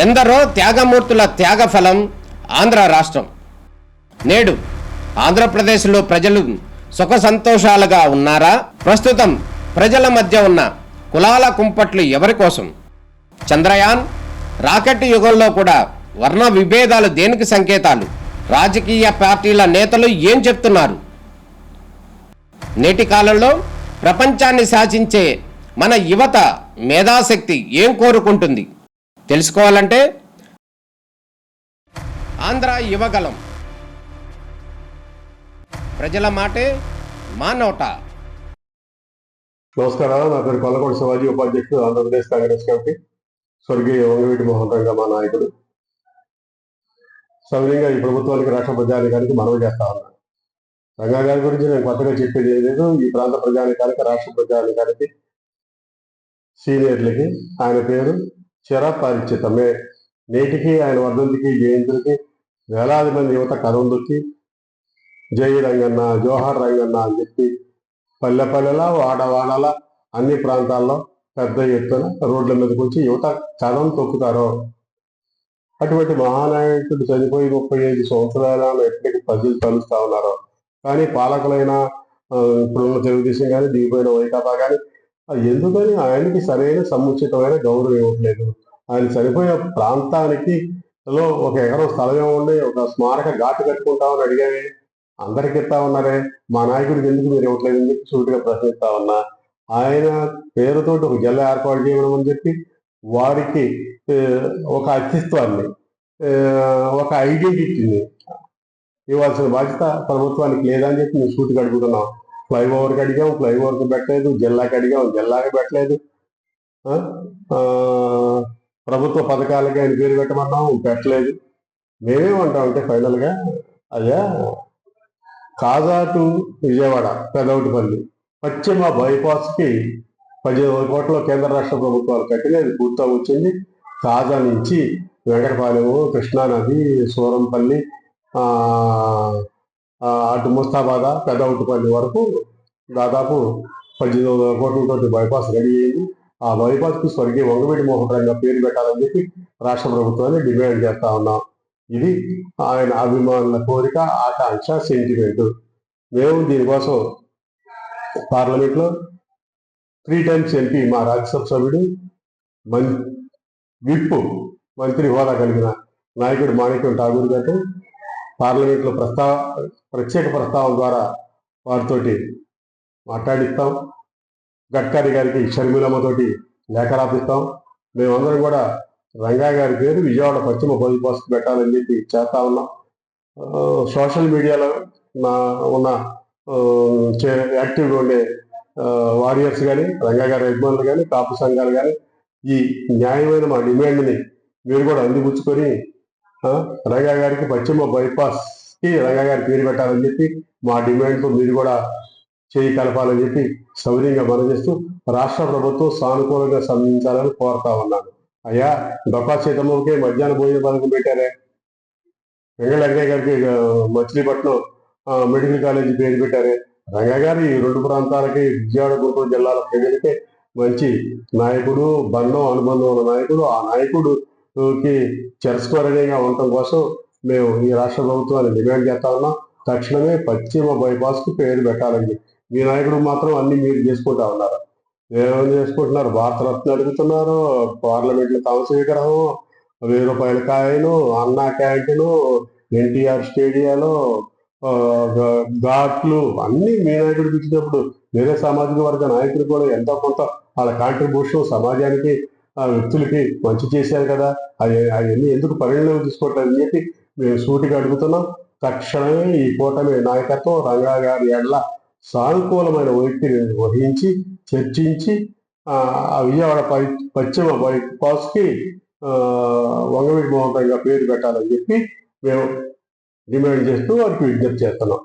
ఎందరో త్యాగమూర్తుల త్యాగఫలం ఆంధ్ర రాష్ట్రం. నేడు ఆంధ్రప్రదేశ్లో ప్రజలు సుఖ సంతోషాలుగా ఉన్నారా? ప్రస్తుతం ప్రజల మధ్య ఉన్న కులాల కుంపట్లు ఎవరి కోసం? చంద్రయాన్ రాకెట్ యుగంలో కూడా వర్ణ విభేదాలు దేనికి సంకేతాలు? రాజకీయ పార్టీల నేతలు ఏం చెప్తున్నారు? నేటి కాలంలో ప్రపంచాన్ని శాసించే మన యువత మేధాశక్తి ఏం కోరుకుంటుంది? తెలుసుకోవాలంటే ఆంధ్ర యువగలం, ప్రజల మాటే మా నోట. నమస్కారం. నా పేరు కొల్లకోట శివాజీ, ఉపాధ్యక్షుడు, ఆంధ్రప్రదేశ్ కాంగ్రెస్ కమిటీ. స్వర్గీయ వంగవీటి మోహన్ రంగ మా నాయకుడు. సవినయంగా ఈ ప్రభుత్వానికి, రాష్ట్ర ప్రజానికానికి మనవి చేస్తా ఉన్నాను. రంగా గారి గురించి నేను కొత్తగా చెప్పేది ఏం లేదు. ఈ ప్రాంత ప్రజానికానికి, రాష్ట్ర ప్రజానికానికి, సీనియర్లకి ఆయన పేరు చిరపరిచితమే. నేటికి ఆయన వర్ధంతికి, జయంతులకి వేలాది మంది యువత కరువుందొక్కి జై రంగన్న, జోహార్ రంగన్న అని చెప్పి పల్లె పల్లెల, వాడవాడల అన్ని ప్రాంతాల్లో పెద్ద ఎత్తున రోడ్ల మీదకి వచ్చి యువత కథం తొక్కుతారో అటువంటి మహానాయకుడు చనిపోయి 35 సంవత్సరాలను ఎప్పటికీ ప్రజలు తలుస్తా ఉన్నారు. కానీ పాలకులైన ఇప్పుడున్న తెలుగుదేశం కానీ, దిగిపోయిన వైకాపా కానీ ఎందుకని ఆయనకి సరైన సముచితమైన గౌరవం ఇవ్వట్లేదు? ఆయన చనిపోయిన ప్రాంతానికి ఒక ఎకరం స్థలం ఉండి ఒక స్మారక ఘాటు కట్టుకుంటామని అడిగామే, అందరికి ఇస్తా ఉన్నారే, మా నాయకుడికి ఎందుకు మీరు ఇవ్వట్లేదు అని చెప్పి సూటిగా ప్రశ్నిస్తా ఉన్నా. ఆయన పేరుతోటి ఒక జిల్లా ఏర్పాటు చేయడం అని చెప్పి వారికి ఒక అస్తిత్వాన్ని, ఒక ఐడెంటిటీని ఇవ్వాల్సిన బాధ్యత ప్రభుత్వానికి లేదని చెప్పి మేము సూటిగా అడుగుతున్నాం. ఫ్లైఓవర్కి అడిగాం, ఫ్లైఓవర్కి పెట్టలేదు. జిల్లాకి అడిగాం, జిల్లాకి పెట్టలేదు. ప్రభుత్వ పథకాలకి ఆయన పేరు పెట్టమన్నాం, పెట్టలేదు. మేమేమంటామంటే ఫైనల్గా, అయ్యా కాజా టు విజయవాడ పెదవుటిపల్లి పశ్చిమ బైపాస్కి 15 కోట్ల కేంద్ర రాష్ట్ర ప్రభుత్వాలు కట్టినది పూర్తి వచ్చింది. కాజా నుంచి వెంకటపాలెము, కృష్ణానది, సూరంపల్లి, అటు ముస్తాబాద, పెదవుటిపల్లి వరకు దాదాపు 18,000 కోట్లతోటి బైపాస్ రెడీ అయింది. ఆ బైపాస్కి స్వర్గీయ వంగవీటి మోహన్ రంగ పేరు పెట్టాలని చెప్పి రాష్ట్ర ప్రభుత్వాన్ని డిమాండ్ చేస్తా ఉన్నాం. ఇది ఆయన అభిమానుల కోరిక, ఆకాంక్ష, సెంటిమెంట్. మేము దీనికోసం పార్లమెంట్లో 3 times ఎంపీ, మా రాజ్యసభ సభ్యుడు, విప్ మంత్రి హోదా కలిగిన నాయకుడు మాణిక్యం ఠాగూర్ గారు పార్లమెంట్లో ప్రత్యేక ప్రస్తావన ద్వారా వారితోటి మాట్లాడిస్తాం. గడ్కరీ గారికి, షర్మిలమ్మతోటి లేఖ రాపిస్తాం. మేమందరం కూడా రంగా గారి పేరు విజయవాడ పశ్చిమ బైపాస్ పెట్టాలని చెప్పి చేస్తా ఉన్నాం. సోషల్ మీడియాలో ఉన్న యాక్టివ్గా ఉండే వారియర్స్ కానీ, రంగా గారి అభిమానులు కానీ, కాపు సంఘాలు కానీ ఈ న్యాయమైన మా డిమాండ్ని మీరు కూడా అందిపుచ్చుకొని రంగా గారికి పశ్చిమ బైపాస్కి రంగా గారి పేరు పెట్టాలని చెప్పి మా డిమాండ్తో మీరు కూడా చేయి కలపాలని చెప్పి సౌర్యంగా మనవిస్తూ రాష్ట్ర ప్రభుత్వం సానుకూలంగా స్పందించాలని కోరుతా ఉన్నాను. అయ్యా డొక్కా సీతమ్మకే మధ్యాహ్న భోజన పథకం పెట్టారే, వెంగళంగయ్య గారికి మచిలీపట్నం మెడికల్ కాలేజీ పేరు పెట్టారే. రంగా గారు ఈ 2 ప్రాంతాలకి, విజయవాడ, గుంటూరు జిల్లాల ప్రజలకే మంచి నాయకుడు, అనుబంధం ఉన్న నాయకుడు. ఆ నాయకుడుకి చిరస్మరణీయంగా ఉండటం కోసం మేము ఈ రాష్ట్ర ప్రభుత్వాన్ని డిమాండ్ చేస్తా ఉన్నాం. తక్షణమే పశ్చిమ బైపాస్కి పేరు పెట్టాలని. మీ నాయకుడు మాత్రం అన్ని మీరు చేసుకుంటా ఉన్నారు. ఏమేమి చేసుకుంటున్నారు? భారతరత్న అడుగుతున్నారు, పార్లమెంట్లో కాంస్య విగ్రహం, 1000 రూపాయల కాయలు, అన్నా క్యాంటీను, ఎన్టీఆర్ స్టేడియాలు, ఘాట్లు అన్ని మీ నాయకుడికి ఇచ్చినప్పుడు వేరే సామాజిక వర్గ నాయకులు కూడా ఎంతో కొంత వాళ్ళ కాంట్రిబ్యూషన్ సమాజానికి, వ్యక్తులకి మంచి చేశారు కదా, అవన్నీ ఎందుకు పరిగణలోకి తీసుకోవట్లేదని చెప్పి మేము సూటిగా అడుగుతున్నాం. తక్షణమే ఈ కూటమి నాయకత్వం రంగా గారి ఎడ్ల సానుకూలమైన వైఖరిని వహించి చర్చించి విజయవాడ పశ్చిమ బైపాస్కి వంగవీటి మోహన్ రంగ పేరు పెట్టాలని చెప్పి మేము డిమాండ్ చేస్తూ వారికి విజ్ఞప్తి చేస్తున్నాం.